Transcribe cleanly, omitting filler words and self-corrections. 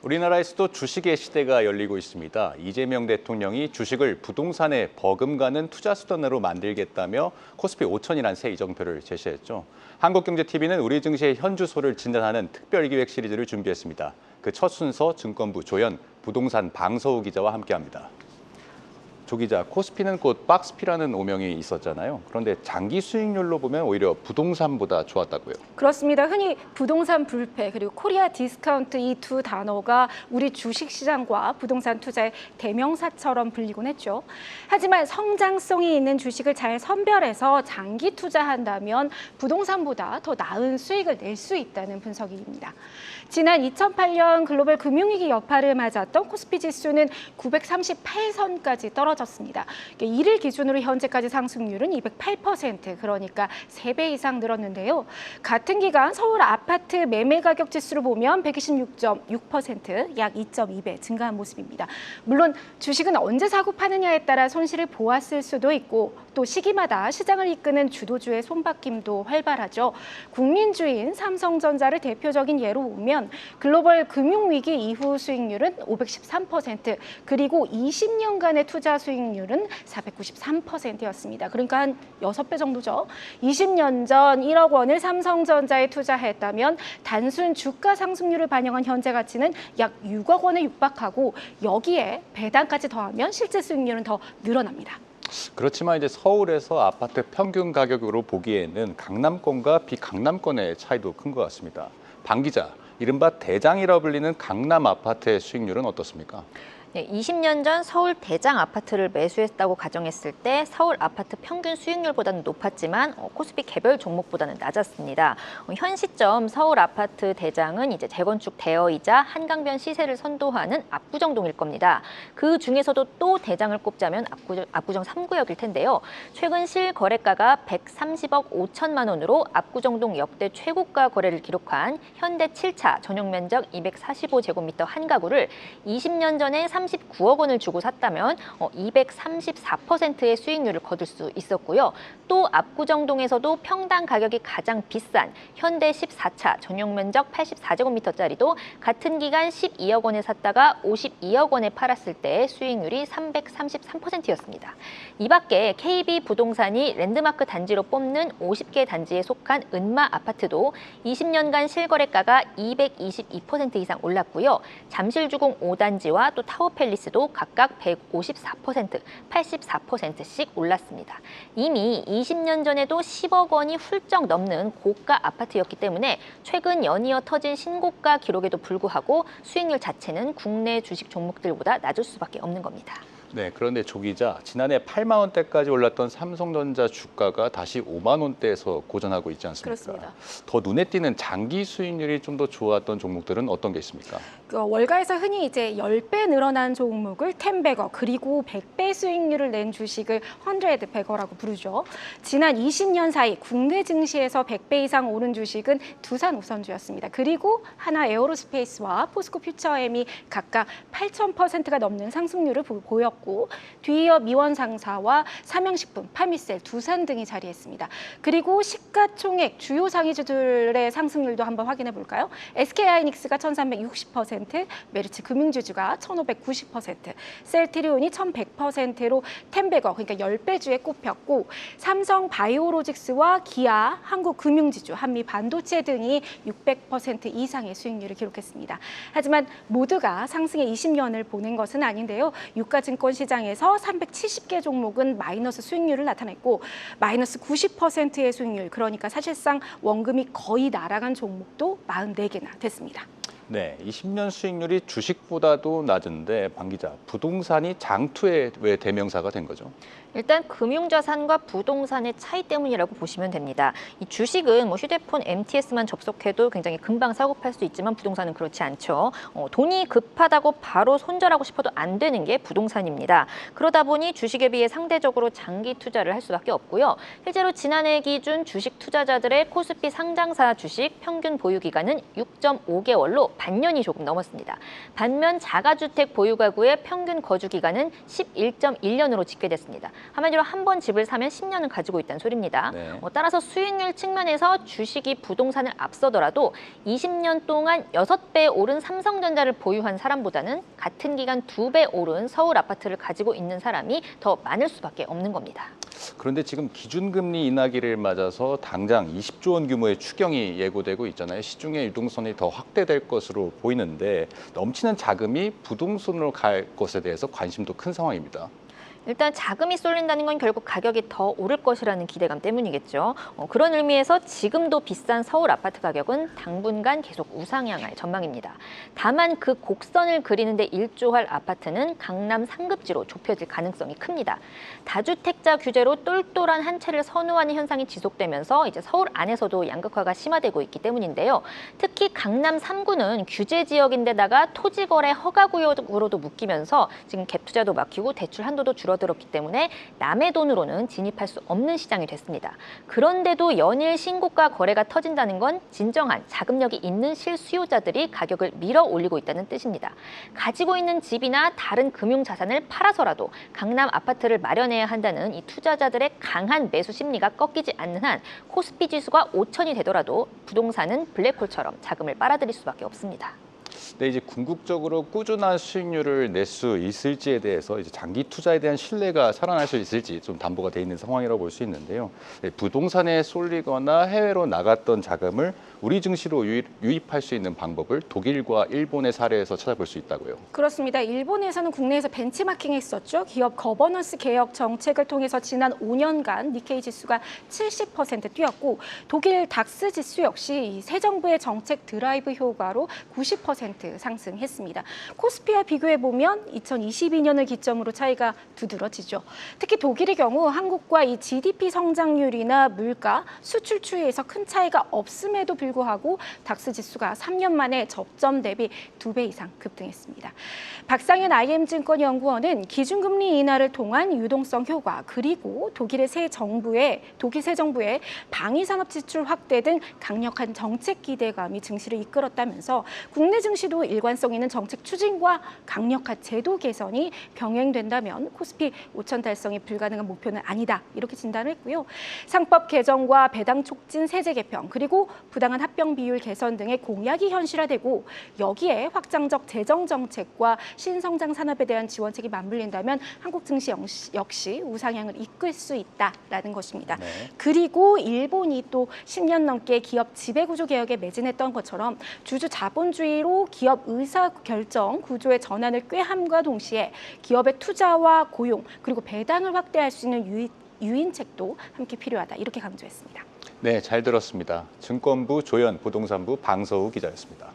우리나라에서도 주식의 시대가 열리고 있습니다. 이재명 대통령이 주식을 부동산에 버금가는 투자 수단으로 만들겠다며 코스피 5천이라는 새 이정표를 제시했죠. 한국경제TV는 우리 증시의 현주소를 진단하는 특별기획 시리즈를 준비했습니다. 그 첫 순서 증권부 조연 부동산 방서우 기자와 함께합니다. 조 기자, 코스피는 곧 박스피라는 오명이 있었잖아요. 그런데 장기 수익률로 보면 오히려 부동산보다 좋았다고요. 그렇습니다. 흔히 부동산 불패 그리고 코리아 디스카운트 이 두 단어가 우리 주식시장과 부동산 투자의 대명사처럼 불리곤 했죠. 하지만 성장성이 있는 주식을 잘 선별해서 장기 투자한다면 부동산보다 더 나은 수익을 낼 수 있다는 분석입니다. 지난 2008년 글로벌 금융위기 여파를 맞았던 코스피 지수는 938선까지 떨어졌습니다. 이를 기준으로 현재까지 상승률은 208%, 그러니까 3배 이상 늘었는데요. 같은 기간 서울 아파트 매매 가격 지수를 보면 126.6%, 약 2.2배 증가한 모습입니다. 물론 주식은 언제 사고 파느냐에 따라 손실을 보았을 수도 있고 또 시기마다 시장을 이끄는 주도주의 손바뀜도 활발하죠. 국민주인 삼성전자를 대표적인 예로 보면 글로벌 금융위기 이후 수익률은 513%, 그리고 20년간의 투자 수익률은 493%였습니다. 그러니까 한 6배 정도죠. 20년 전 1억 원을 삼성전자에 투자했다면 단순 주가 상승률을 반영한 현재 가치는 약 6억 원에 육박하고 여기에 배당까지 더하면 실제 수익률은 더 늘어납니다. 그렇지만 이제 서울에서 아파트 평균 가격으로 보기에는 강남권과 비강남권의 차이도 큰 것 같습니다. 방 기자, 이른바 대장이라 불리는 강남 아파트의 수익률은 어떻습니까? 20년 전 서울 대장 아파트를 매수했다고 가정했을 때 서울 아파트 평균 수익률보다는 높았지만 코스피 개별 종목보다는 낮았습니다. 현 시점 서울 아파트 대장은 이제 재건축 대여이자 한강변 시세를 선도하는 압구정동일 겁니다. 그 중에서도 또 대장을 꼽자면 압구정 3구역일 텐데요. 최근 실거래가가 130억 5천만 원으로 압구정동 역대 최고가 거래를 기록한 현대 7차 전용 면적 245제곱미터 한 가구를 20년 전에 39억 원을 주고 샀다면 234%의 수익률을 거둘 수 있었고요. 또 압구정동에서도 평당 가격이 가장 비싼 현대 14차 전용 면적 84제곱미터짜리도 같은 기간 12억 원에 샀다가 52억 원에 팔았을 때 수익률이 333%였습니다. 이 밖에 KB부동산이 랜드마크 단지로 뽑는 50개 단지에 속한 은마 아파트도 20년간 실거래가가 222% 이상 올랐고요. 잠실주공 5단지와 또 타워팰리스도 각각 154%, 84%씩 올랐습니다. 이미 20년 전에도 10억 원이 훌쩍 넘는 고가 아파트였기 때문에 최근 연이어 터진 신고가 기록에도 불구하고 수익률 자체는 국내 주식 종목들보다 낮을 수밖에 없는 겁니다. 네, 그런데 조 기자, 지난해 8만 원대까지 올랐던 삼성전자 주가가 다시 5만 원대에서 고전하고 있지 않습니까? 그렇습니다. 더 눈에 띄는 장기 수익률이 좀 더 좋았던 종목들은 어떤 게 있습니까? 월가에서 흔히 이제 10배 늘어난 종목을 10배거, 그리고 100배 수익률을 낸 주식을 100배거라고 부르죠. 지난 20년 사이 국내 증시에서 100배 이상 오른 주식은 두산 우선주였습니다. 그리고 하나 에어로스페이스와 포스코 퓨처엠이 각각 8,000%가 넘는 상승률을 보였고 뒤이어 미원상사와 삼양식품, 파미셀, 두산 등이 자리했습니다. 그리고 시가총액 주요 상위주들의 상승률도 한번 확인해 볼까요? SK하이닉스가 1,360%, 메리츠 금융주주가 1,590%, 셀트리온이 1,100%로 10배거, 그러니까 10배 주에 꼽혔고 삼성 바이오로직스와 기아, 한국금융지주, 한미반도체 등이 600% 이상의 수익률을 기록했습니다. 하지만 모두가 상승의 20년을 보낸 것은 아닌데요. 유가증권 시장에서 370개 종목은 마이너스 수익률을 나타냈고 마이너스 90%의 수익률, 그러니까 사실상 원금이 거의 날아간 종목도 44개나 됐습니다. 네, 20년 수익률이 주식보다도 낮은데 방 기자, 부동산이 장투의 왜 대명사가 된 거죠? 일단 금융자산과 부동산의 차이 때문이라고 보시면 됩니다. 이 주식은 휴대폰 MTS만 접속해도 굉장히 금방 사고 팔 수 있지만 부동산은 그렇지 않죠. 돈이 급하다고 바로 손절하고 싶어도 안 되는 게 부동산입니다. 그러다 보니 주식에 비해 상대적으로 장기 투자를 할 수밖에 없고요. 실제로 지난해 기준 주식 투자자들의 코스피 상장사 주식 평균 보유 기간은 6.5개월로 반년이 조금 넘었습니다. 반면 자가주택 보유 가구의 평균 거주 기간은 11.1년으로 집계됐습니다. 한마디로 한 번 집을 사면 10년은 가지고 있다는 소리입니다. 네. 따라서 수익률 측면에서 주식이 부동산을 앞서더라도 20년 동안 6배 오른 삼성전자를 보유한 사람보다는 같은 기간 2배 오른 서울 아파트를 가지고 있는 사람이 더 많을 수밖에 없는 겁니다. 그런데 지금 기준금리 인하기를 맞아서 당장 20조 원 규모의 추경이 예고되고 있잖아요. 시중의 유동성이 더 확대될 것으로 보이는데 넘치는 자금이 부동산으로 갈 것에 대해서 관심도 큰 상황입니다. 일단 자금이 쏠린다는 건 결국 가격이 더 오를 것이라는 기대감 때문이겠죠. 그런 의미에서 지금도 비싼 서울 아파트 가격은 당분간 계속 우상향할 전망입니다. 다만 그 곡선을 그리는데 일조할 아파트는 강남 상급지로 좁혀질 가능성이 큽니다. 다주택자 규제로 똘똘한 한 채를 선호하는 현상이 지속되면서 이제 서울 안에서도 양극화가 심화되고 있기 때문인데요. 특히 강남 3구는 규제 지역인데다가 토지 거래 허가 구역으로도 묶이면서 지금 갭 투자도 막히고 대출 한도도 줄어들었기 때문에 남의 돈으로는 진입할 수 없는 시장이 됐습니다. 그런데도 연일 신고가 거래가 터진다는 건 진정한 자금력이 있는 실수요자들이 가격을 밀어 올리고 있다는 뜻입니다. 가지고 있는 집이나 다른 금융 자산을 팔아서라도 강남 아파트를 마련해야 한다는 이 투자자들의 강한 매수 심리가 꺾이지 않는 한 코스피 지수가 5천이 되더라도 부동산은 블랙홀처럼 자금을 빨아들일 수밖에 없습니다. 네, 이제 궁극적으로 꾸준한 수익률을 낼 수 있을지에 대해서 이제 장기 투자에 대한 신뢰가 살아날 수 있을지 좀 담보가 돼 있는 상황이라고 볼 수 있는데요. 네, 부동산에 쏠리거나 해외로 나갔던 자금을 우리 증시로 유입할 수 있는 방법을 독일과 일본의 사례에서 찾아볼 수 있다고요. 그렇습니다. 일본에서는 국내에서 벤치마킹했었죠. 기업 거버넌스 개혁 정책을 통해서 지난 5년간 니케이 지수가 70% 뛰었고 독일 닥스 지수 역시 새 정부의 정책 드라이브 효과로 90% 상승했습니다. 코스피와 비교해 보면 2022년을 기점으로 차이가 두드러지죠. 특히 독일의 경우 한국과 이 GDP 성장률이나 물가, 수출 추이에서 큰 차이가 없음에도 불구하고 닥스 지수가 3년 만에 접점 대비 2배 이상 급등했습니다. 박상현 IM증권 연구원은 기준금리 인하를 통한 유동성 효과 그리고 독일 새 정부의 방위산업 지출 확대 등 강력한 정책 기대감이 증시를 이끌었다면서 국내 증시도 일관성 있는 정책 추진과 강력한 제도 개선이 병행된다면 코스피 5천 달성이 불가능한 목표는 아니다 이렇게 진단을 했고요. 상법 개정과 배당 촉진 세제 개편 그리고 부당한 합병 비율 개선 등의 공약이 현실화되고 여기에 확장적 재정 정책과 신성장 산업에 대한 지원책이 맞물린다면 한국 증시 역시 우상향을 이끌 수 있다라는 것입니다. 네. 그리고 일본이 또 10년 넘게 기업 지배구조 개혁에 매진했던 것처럼 주주 자본주의로 기업 의사 결정 구조의 전환을 꾀함과 동시에 기업의 투자와 고용 그리고 배당을 확대할 수 있는 유인책도 함께 필요하다 이렇게 강조했습니다. 네, 잘 들었습니다. 증권부 조연, 부동산부 방서우 기자였습니다.